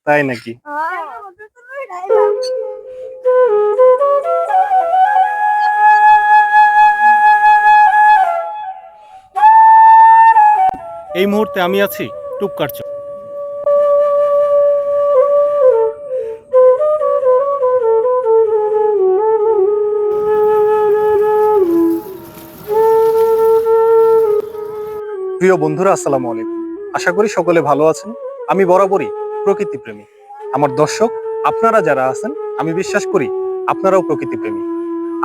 তাই নাকি? এই মুহূর্তে আমি আছি টুপকার চর। প্রিয় বন্ধুরা, আসসালামু আলাইকুম। আশা করি সকলে ভালো আছেন। আমি বরাবরই প্রকৃতি প্রেমী। আমার দর্শক আপনারা যারা আছেন, আমি বিশ্বাস করি আপনারাও প্রকৃতি প্রেমী।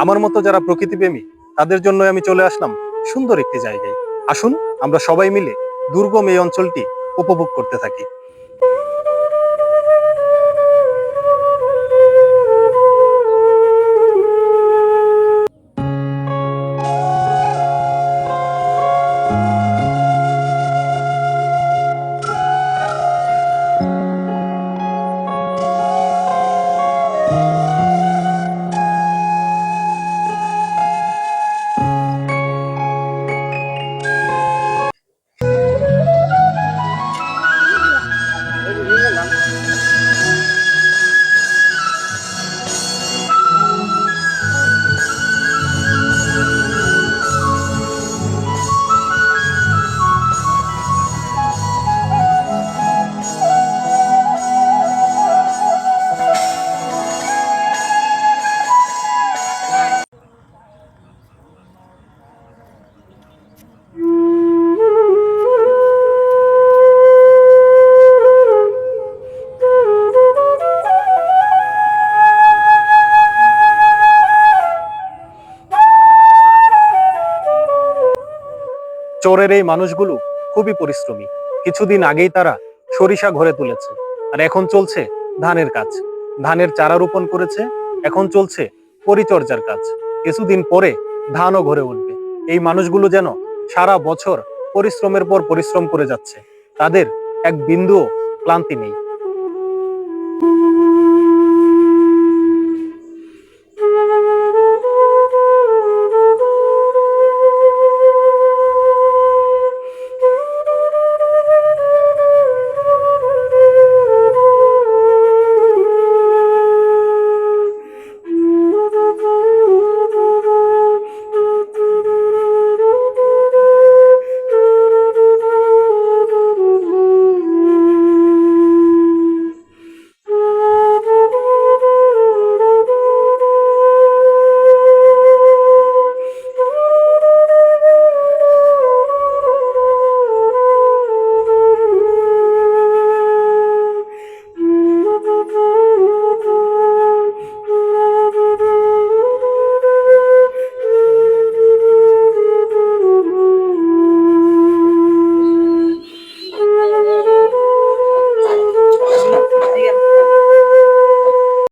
আমার মতো যারা প্রকৃতি প্রেমী তাদের জন্য আমি চলে আসলাম সুন্দর একটি জায়গায়। আসুন আমরা সবাই মিলে দুর্গম এই অঞ্চলটি উপভোগ করতে থাকি। চরের এই মানুষগুলো খুবই পরিশ্রমী। কিছুদিন আগেই তারা সরিষা ঘরে তুলেছে, আর এখন চলছে ধানের কাজ। ধানের চারা রোপণ করেছে, এখন চলছে পরিচর্যার কাজ। কিছুদিন পরে ধানও ঘরে উঠবে। এই মানুষগুলো যেন সারা বছর পরিশ্রমের পর পরিশ্রম করে যাচ্ছে, তাদের এক বিন্দুও ক্লান্তি নেই।